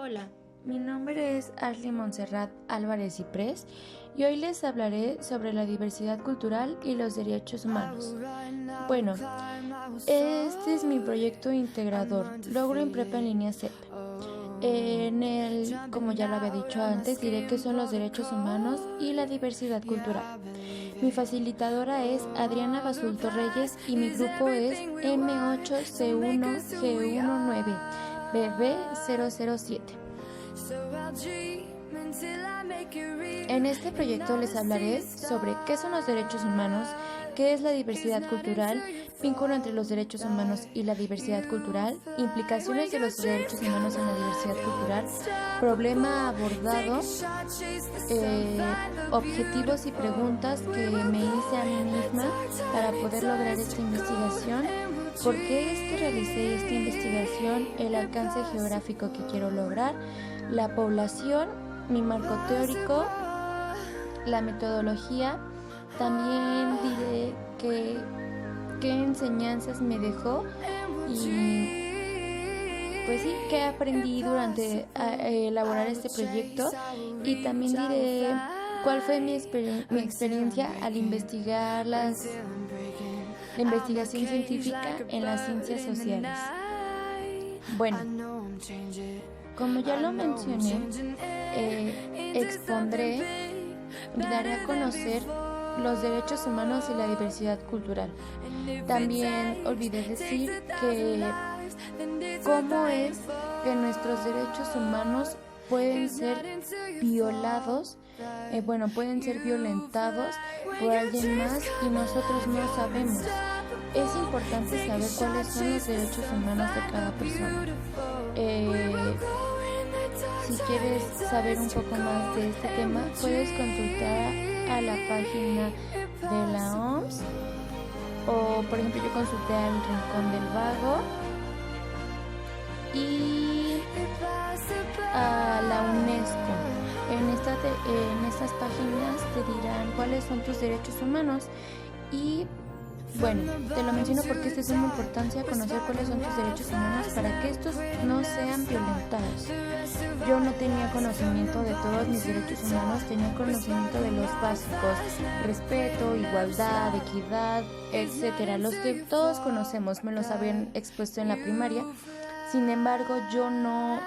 Hola, mi nombre es Ashley Montserrat Álvarez Ciprés y hoy les hablaré sobre la diversidad cultural y los derechos humanos. Bueno, este es mi proyecto integrador, Logro en Prepa en Línea CEP. En él, como ya lo había dicho antes, diré qué son los derechos humanos y la diversidad cultural. Mi facilitadora es Adriana Basulto Reyes y mi grupo es M8C1G19 BB007. En este proyecto les hablaré sobre qué son los derechos humanos, qué es la diversidad cultural, vínculo entre los derechos humanos y la diversidad cultural, implicaciones de los derechos humanos en la diversidad cultural, problema abordado, objetivos y preguntas que me hice a mí misma para poder lograr esta investigación, por qué es que realicé esta investigación, el alcance geográfico que quiero lograr, la población, mi marco teórico, la metodología. También diré qué enseñanzas me dejó y pues sí, qué aprendí durante elaborar este proyecto, y también diré cuál fue mi experiencia al investigar la investigación científica en las ciencias sociales. Bueno, como ya lo mencioné, expondré y daré a conocer los derechos humanos y la diversidad cultural. También olvidé decir que cómo es que nuestros derechos humanos pueden ser violados, pueden ser violentados por alguien más y nosotros no sabemos. Es importante saber cuáles son los derechos humanos de cada persona. Si quieres saber un poco más de este tema, puedes consultar a la página de la OMS, o por ejemplo yo consulté al Rincón del Vago y a la UNESCO. En estas páginas te dirán cuáles son tus derechos humanos. Y bueno, te lo menciono porque es de suma importancia conocer cuáles son tus derechos humanos para que estos no sean violentados. Yo no tenía conocimiento de todos mis derechos humanos, tenía conocimiento de los básicos: respeto, igualdad, equidad, etcétera, los que todos conocemos, me los habían expuesto en la primaria. Sin embargo, yo no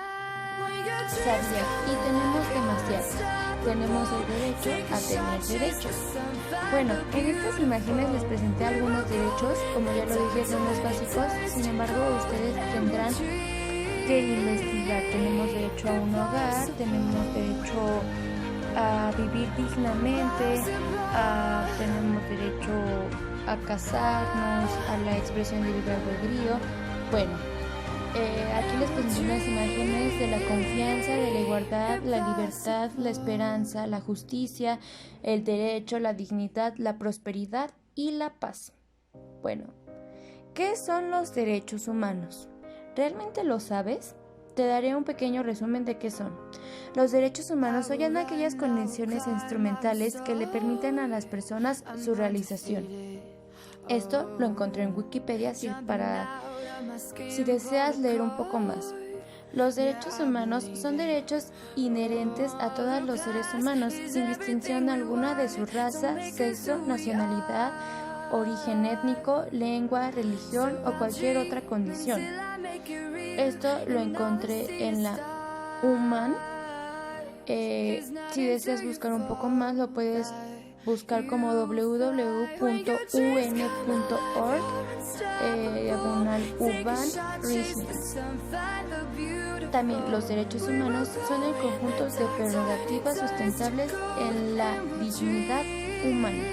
sabía, y tenemos demasiados. Tenemos el derecho a tener derechos. Bueno, en estas imágenes les presenté algunos derechos, como ya lo dije, son los básicos. Sin embargo, ustedes tendrán que investigar. Tenemos derecho a un hogar, tenemos derecho a vivir dignamente, tenemos derecho a casarnos, a la expresión de libre albedrío. Bueno, aquí les presenté unas imágenes de la confianza, de la igualdad, la libertad, la esperanza, la justicia, el derecho, la dignidad, la prosperidad y la paz. Bueno, ¿qué son los derechos humanos? ¿Realmente lo sabes? Te daré un pequeño resumen de qué son. Los derechos humanos son aquellas condiciones instrumentales que le permiten a las personas su realización. Esto lo encontré en Wikipedia si deseas leer un poco más. Los derechos humanos son derechos inherentes a todos los seres humanos, sin distinción alguna de su raza, sexo, nacionalidad, origen étnico, lengua, religión o cualquier otra condición. Esto lo encontré en la UMAN. Si deseas buscar un poco más, lo puedes buscar como www.un.org/UBAN Regions. También los derechos humanos son el conjunto de prerrogativas sustentables en la dignidad humana.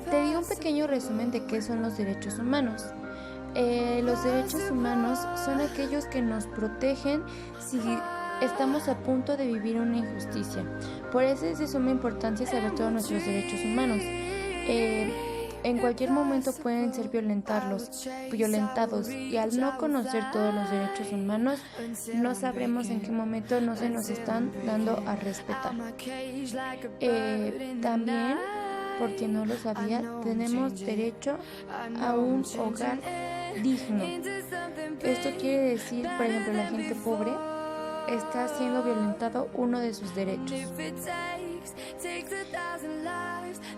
Te di un pequeño resumen de qué son los derechos humanos. Los derechos humanos son aquellos que nos protegen si estamos a punto de vivir una injusticia. Por eso es de suma importancia saber todos nuestros derechos humanos. En cualquier momento pueden ser violentados, y al no conocer todos los derechos humanos, no sabremos en qué momento no se nos están dando a respetar. También, por quien no lo sabía, tenemos derecho a un hogar digno. Esto quiere decir, por ejemplo, la gente pobre está siendo violentado uno de sus derechos.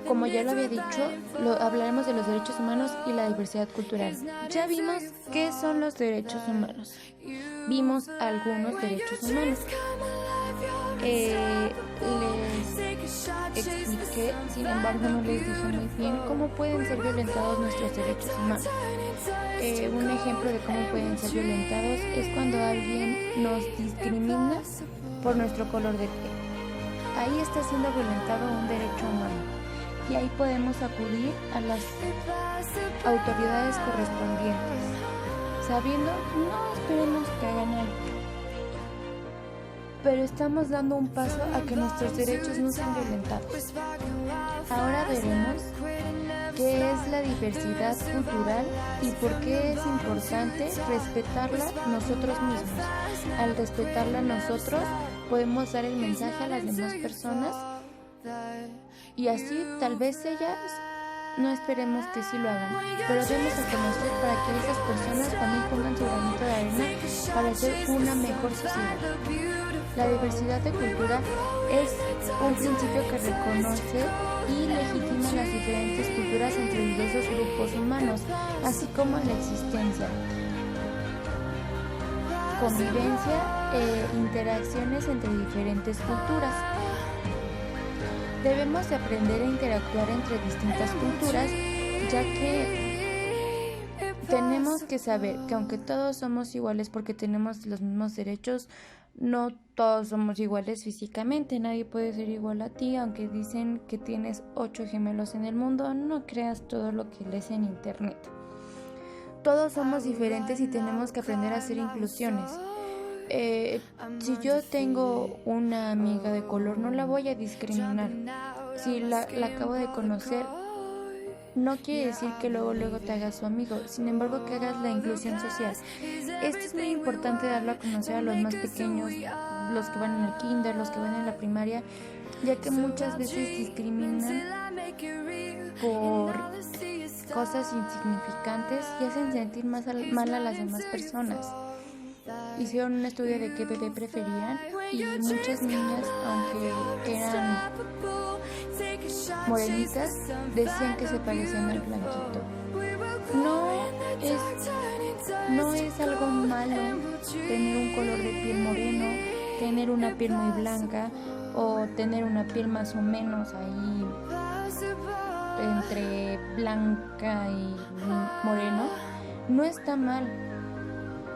Como ya lo había dicho, hablaremos de los derechos humanos y la diversidad cultural. Ya vimos qué son los derechos humanos. Vimos algunos derechos humanos. Les expliqué, sin embargo no les dije muy bien cómo pueden ser violentados nuestros derechos humanos. Un ejemplo de cómo pueden ser violentados es cuando alguien nos discrimina por nuestro color de piel. Ahí está siendo violentado un derecho humano y ahí podemos acudir a las autoridades correspondientes, sabiendo, no esperemos que hagan algo, pero estamos dando un paso a que nuestros derechos no sean violentados. Ahora veremos qué es la diversidad cultural y por qué es importante respetarla nosotros mismos. Al respetarla nosotros, podemos dar el mensaje a las demás personas y así tal vez ellas no esperemos que sí lo hagan, pero debemos conocer para que esas personas también pongan su granito de arena para hacer una mejor sociedad. La diversidad de cultura es un principio que reconoce y legitima las diferentes culturas entre diversos grupos humanos, así como la existencia, convivencia e interacciones entre diferentes culturas. Debemos de aprender a interactuar entre distintas culturas, ya que tenemos que saber que aunque todos somos iguales porque tenemos los mismos derechos, no todos somos iguales físicamente. Nadie puede ser igual a ti, aunque dicen que tienes 8 gemelos en el mundo. No creas todo lo que lees en internet. Todos somos diferentes y tenemos que aprender a hacer inclusiones. Si yo tengo una amiga de color, no la voy a discriminar. Si la acabo de conocer, no quiere decir que luego te hagas su amigo, sin embargo que hagas la inclusión social. Esto es muy importante darlo a conocer a los más pequeños, los que van en el kinder, los que van en la primaria, ya que muchas veces discriminan por cosas insignificantes y hacen sentir mal a las demás personas. Hicieron un estudio de qué bebé preferían y muchas niñas, aunque eran morenitas, decían que se parecían al blanquito. No es algo malo tener un color de piel moreno, tener una piel muy blanca o tener una piel más o menos ahí entre blanca y moreno. No está mal,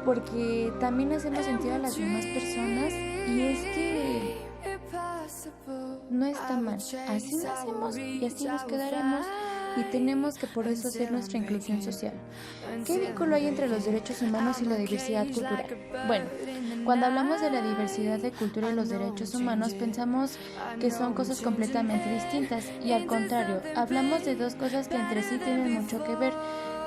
porque también hacemos sentir a las demás personas y es que no está mal. Así nacemos y así nos quedaremos y tenemos que por eso hacer nuestra inclusión social. ¿Qué vínculo hay entre los derechos humanos y la diversidad cultural? Bueno, cuando hablamos de la diversidad de cultura y los derechos humanos, pensamos que son cosas completamente distintas y al contrario, hablamos de dos cosas que entre sí tienen mucho que ver.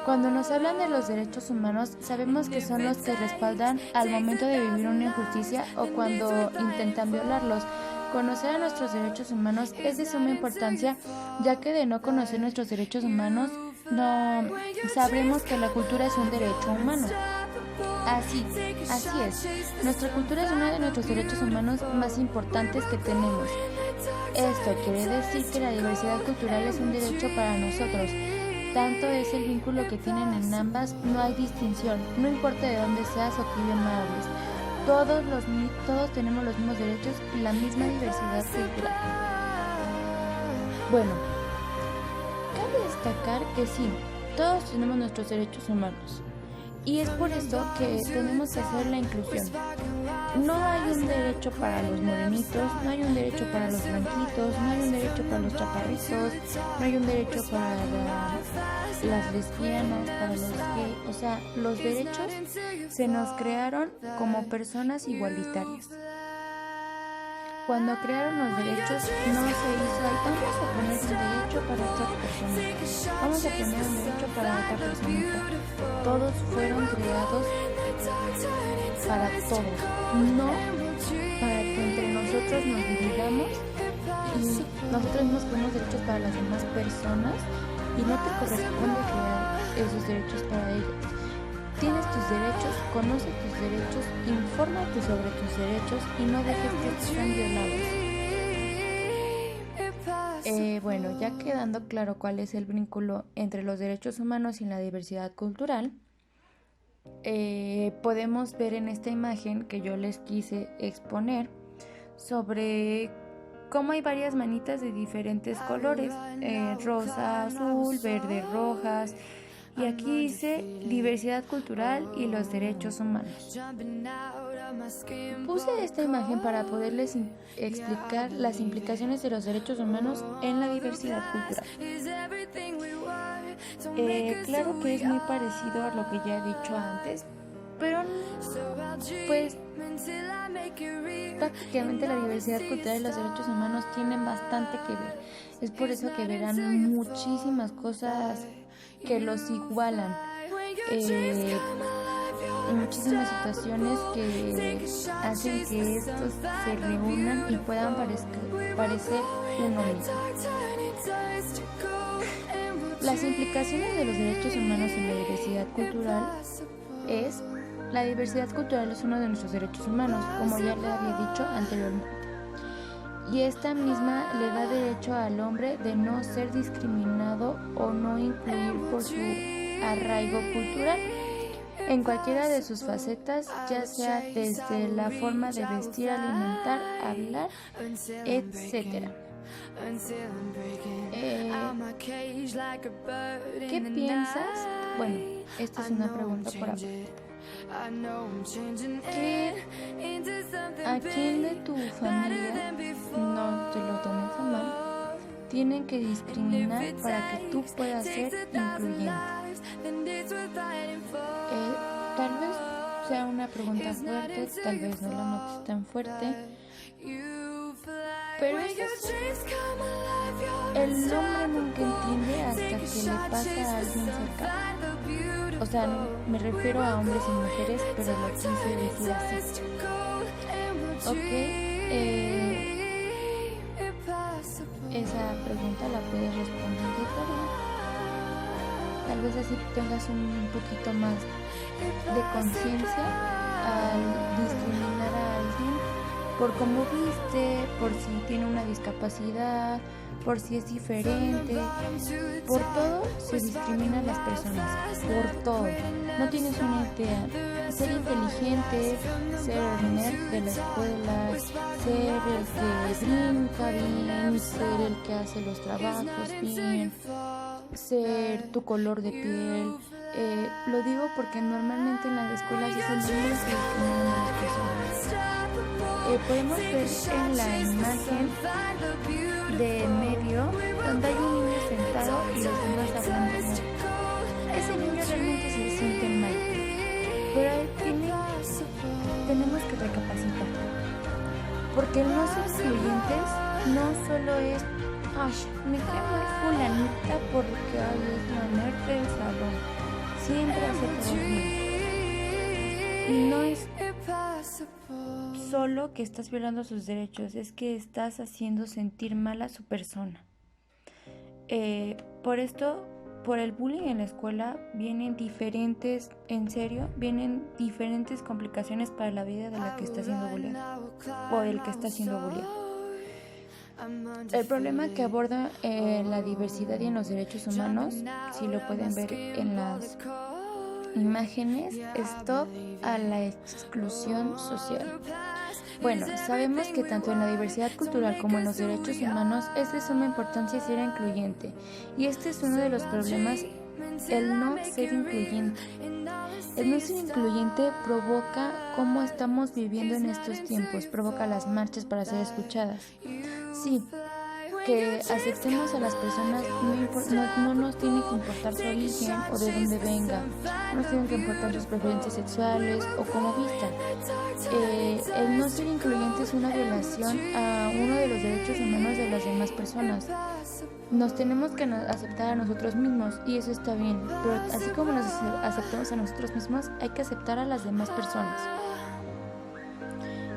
Cuando nos hablan de los derechos humanos, sabemos que son los que respaldan al momento de vivir una injusticia o cuando intentan violarlos. Conocer a nuestros derechos humanos es de suma importancia, ya que de no conocer nuestros derechos humanos, no sabremos que la cultura es un derecho humano. Así es. Nuestra cultura es uno de nuestros derechos humanos más importantes que tenemos. Esto quiere decir que la diversidad cultural es un derecho para nosotros. Tanto es el vínculo que tienen en ambas, no hay distinción, no importa de dónde seas o qué idioma hables. Todos tenemos los mismos derechos y la misma diversidad cultural. Bueno, cabe destacar que sí, todos tenemos nuestros derechos humanos. Y es por eso que tenemos que hacer la inclusión. No hay un derecho para los morenitos, no hay un derecho para los blanquitos, no hay un derecho para los chaparritos, no hay un derecho para las lesbianas, para los gays. O sea, los derechos se nos crearon como personas igualitarias. Cuando crearon los derechos no se hizo ahí, vamos a poner un derecho para otra persona, vamos a poner un derecho para otra personita. Todos fueron creados para todos, no para que entre nosotros nos dividamos y nosotros mismos ponemos derechos para las demás personas y no te corresponde crear esos derechos para ellos. tienes tus derechos, conoce tus derechos, infórmate sobre tus derechos y no dejes que sean violados. Bueno, ya quedando claro cuál es el vínculo entre los derechos humanos y la diversidad cultural, podemos ver en esta imagen que yo les quise exponer sobre cómo hay varias manitas de diferentes colores, rosa, azul, verde, rojas, y aquí dice diversidad cultural y los derechos humanos. Puse esta imagen para poderles explicar las implicaciones de los derechos humanos en la diversidad cultural. Claro que es muy parecido a lo que ya he dicho antes, pero pues prácticamente la diversidad cultural y los derechos humanos tienen bastante que ver. Es por eso que verán muchísimas cosas que los igualan, muchísimas situaciones que hacen que estos se reúnan y puedan parecer uno mismo. Las implicaciones de los derechos humanos en la diversidad cultural es: la diversidad cultural es uno de nuestros derechos humanos, como ya le había dicho anteriormente, y esta misma le da derecho al hombre de no ser discriminado o no incluir por su arraigo cultural en cualquiera de sus facetas, ya sea desde la forma de vestir, alimentar, hablar, etc. ¿Qué piensas? Bueno, esta es una pregunta por aparte. ¿A quién de tu familia, no te lo tomes a mal, tienen que discriminar para que tú puedas ser incluyente? Tal vez sea una pregunta fuerte, tal vez no la notes tan fuerte, pero es así. El hombre nunca entiende hasta que le pasa a alguien cercano. O sea, me refiero a hombres y mujeres, pero lo quise decir así. Ok, esa pregunta la puedes responder de forma. Tal vez así tengas un poquito más de conciencia al discriminar a alguien por cómo viste, por si tiene una discapacidad, por si es diferente. Por todo se discrimina a las personas, por todo. No tienes una idea. Ser inteligente, ser el nerd de la escuela, ser el que brinca bien, ser el que hace los trabajos bien, ser tu color de piel. Lo digo porque normalmente en las escuelas es el número que discriminan a las personas. Podemos ver en la imagen de medio donde hay un niño sentado y los demás hablando mal. Ese niño realmente se siente mal, pero tenemos que recapacitar, porque el no ser incluyentes no solo es me cae mal fulanita porque es la nerd del salón, siempre hace todo bien. Y no es solo que estás violando sus derechos, es que estás haciendo sentir mal a su persona. Por esto, por el bullying en la escuela vienen diferentes complicaciones para la vida de la que está siendo bulleado o del que está siendo bulleado. El problema que aborda la diversidad y en los derechos humanos, si lo pueden ver en las imágenes, stop a la exclusión social. Bueno, sabemos que tanto en la diversidad cultural como en los derechos humanos es de suma importancia ser incluyente, y este es uno de los problemas, el no ser incluyente. El no ser incluyente provoca cómo estamos viviendo en estos tiempos, provoca las marchas para ser escuchadas. Sí, que aceptemos a las personas, no nos tiene que importar su origen o de dónde venga, no nos tienen que importar sus preferencias sexuales o cómo vistan. El no ser incluyente es una violación a uno de los derechos humanos de las demás personas. Nos tenemos que aceptar a nosotros mismos y eso está bien, pero así como nos aceptamos a nosotros mismos, hay que aceptar a las demás personas.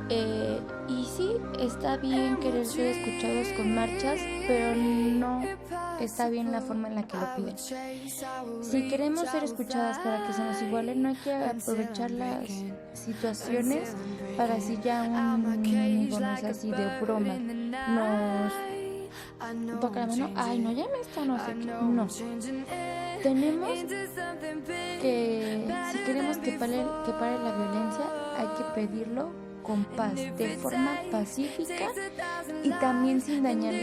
Y sí, está bien querer ser escuchados con marchas, pero no está bien la forma en la que lo piden. Si queremos ser escuchadas para que se nos iguale, no hay que aprovechar las situaciones para así ya así de broma nos toca la mano, ay no, ya me está no sé qué, no. Tenemos que, si queremos que pare la violencia, hay que pedirlo con paz, de forma pacífica y también sin dañar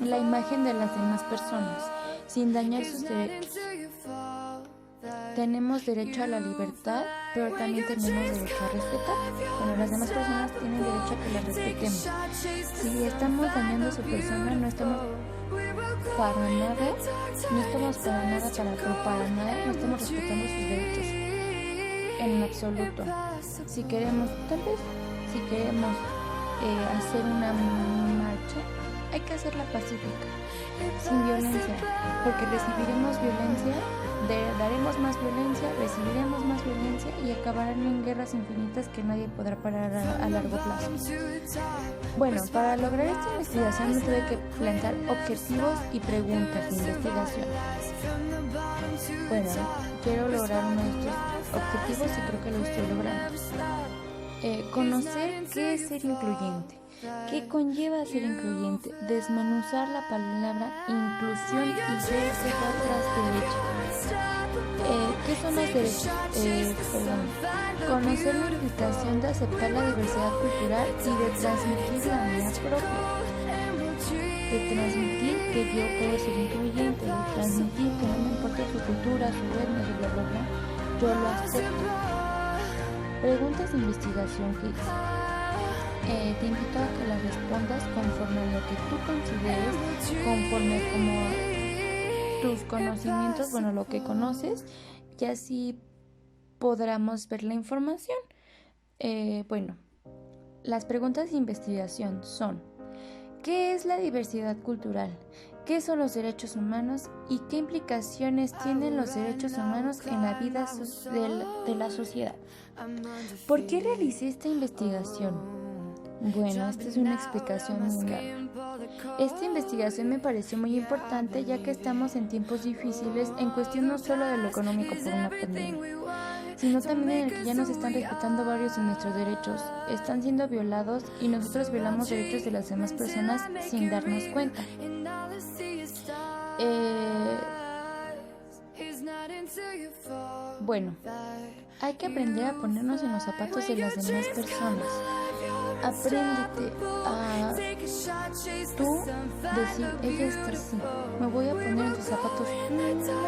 la imagen de las demás personas, sin dañar sus derechos. Tenemos derecho a la libertad, pero también tenemos derecho a respetar. Bueno, las demás personas tienen derecho a que las respetemos. Si estamos dañando a su persona, no estamos para nada no estamos respetando sus derechos en absoluto. Si queremos hacer una marcha, hay que hacerla pacífica, sin violencia, porque recibiremos violencia, daremos más violencia, recibiremos más violencia y acabarán en guerras infinitas que nadie podrá parar a largo plazo. Bueno, para lograr esta investigación me tuve que plantear objetivos y preguntas de investigación. Bueno, quiero lograr uno de estos objetivos y creo que lo estoy logrando. Conocer qué es ser incluyente. ¿Qué conlleva ser incluyente? Desmenuzar la palabra inclusión y ver qué va tras derecho. ¿Qué son los derechos? Conocer la implicación de aceptar la diversidad cultural y de transmitir la mía propia. De transmitir que yo puedo ser incluyente, de transmitir que no me importa su cultura, su etnia, su bla bla bla, yo lo acepto. Preguntas de investigación que te invito a que las respondas conforme a lo que tú consideres, conforme como tus conocimientos, bueno, lo que conoces, y así podremos ver la información. Bueno, las preguntas de investigación son: ¿qué es la diversidad cultural? ¿Qué son los derechos humanos? ¿Y qué implicaciones tienen los derechos humanos en la vida de la sociedad? ¿Por qué realicé esta investigación? Bueno, esta es una explicación muy larga. Esta investigación me pareció muy importante ya que estamos en tiempos difíciles en cuestión no solo de lo económico por una pandemia, sino también en el que ya nos están respetando varios de nuestros derechos, están siendo violados y nosotros violamos derechos de las demás personas sin darnos cuenta. Bueno, hay que aprender a ponernos en los zapatos de las demás personas. Apréndete a tú decir, ella está así, me voy a poner en tus zapatos. No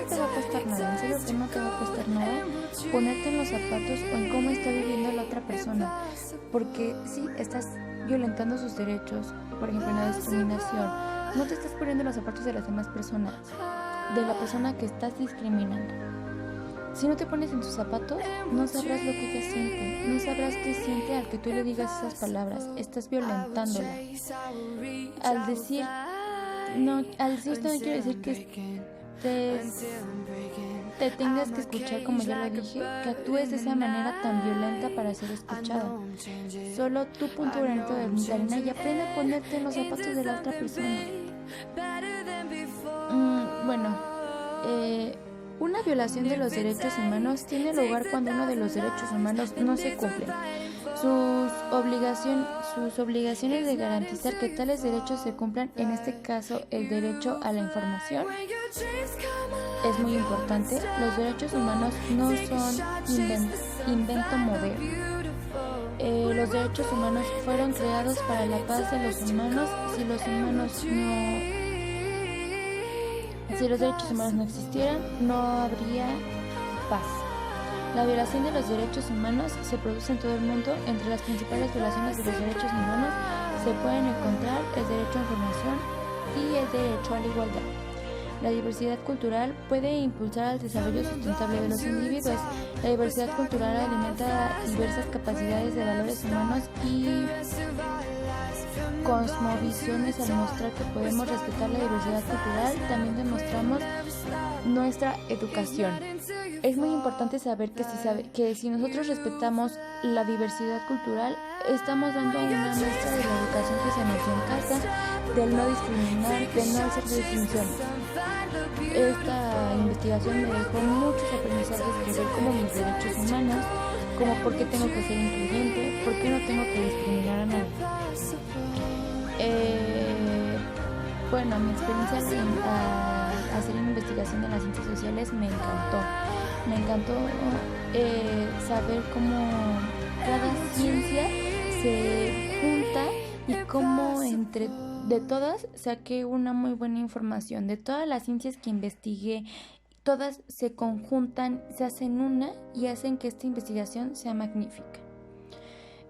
te va a costar nada, en serio que no te va a costar nada ponerte en los zapatos o en cómo está viviendo la otra persona, porque sí, estás violentando sus derechos, por ejemplo en la discriminación. No te estás poniendo en los zapatos de las demás personas, de la persona que estás discriminando. Si no te pones en tus zapatos, no sabrás lo que ella siente, no sabrás qué siente al que tú le digas esas palabras, estás violentándola. Al decir esto no quiere decir que te tengas que escuchar como ya lo dije, que actúes de esa manera tan violenta para ser escuchado. Solo tu punto granito de arena y aprende a ponerte en los zapatos de la otra persona. Una violación de los derechos humanos tiene lugar cuando uno de los derechos humanos no se cumple. Sus obligaciones de garantizar que tales derechos se cumplan, en este caso el derecho a la información, es muy importante. Los derechos humanos no son invento moderno. Los derechos humanos fueron creados para la paz de los humanos. Si los derechos humanos no existieran, no habría paz. La violación de los derechos humanos se produce en todo el mundo. Entre las principales violaciones de los derechos humanos se pueden encontrar el derecho a información y el derecho a la igualdad. La diversidad cultural puede impulsar el desarrollo sustentable de los individuos. La diversidad cultural alimenta diversas capacidades de valores humanos y cosmovisiones. Al mostrar que podemos respetar la diversidad cultural, también demostramos nuestra educación. Es muy importante saber que si nosotros respetamos la diversidad cultural, estamos dando una muestra de la educación que se nos dio en casa, del no discriminar, del no hacer distinciones. Esta investigación me dejó muchos aprendizajes que ver como mis derechos humanos, como por qué tengo que ser incluyente, por qué no tengo que discriminar a nadie. Bueno, mi experiencia al hacer una investigación en las ciencias sociales me encantó. Me encantó saber cómo cada ciencia se junta y cómo de todas saqué una muy buena información. De todas las ciencias que investigué, todas se conjuntan, se hacen una y hacen que esta investigación sea magnífica.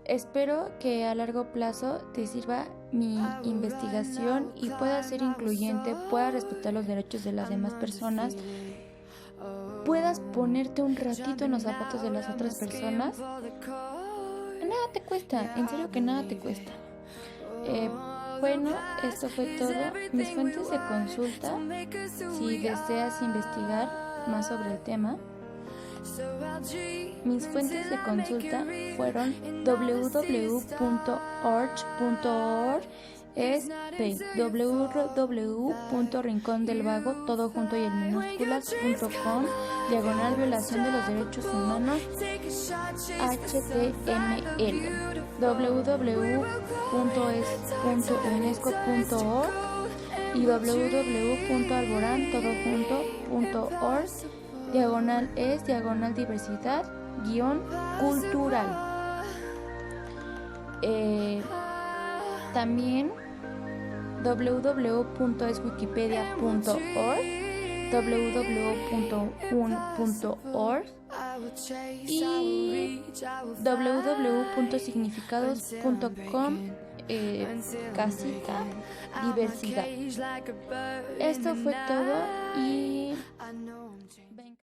Espero que a largo plazo te sirva mi investigación y pueda ser incluyente, pueda respetar los derechos de las demás personas, puedas ponerte un ratito en los zapatos de las otras personas. Nada te cuesta, en serio que nada te cuesta. Bueno, esto fue todo. Mis fuentes de consulta, si deseas investigar más sobre el tema, mis fuentes de consulta fueron www.org.org, es www.rincondelvago, todo junto y en minúsculas.com, /violación de los derechos humanos, HTML, www.unesco.org y www.alborán, todo junto.org, /diversidad -cultural. También www.eswikipedia.org, www.un.org y www.significados.com, casita diversidad. Esto fue todo y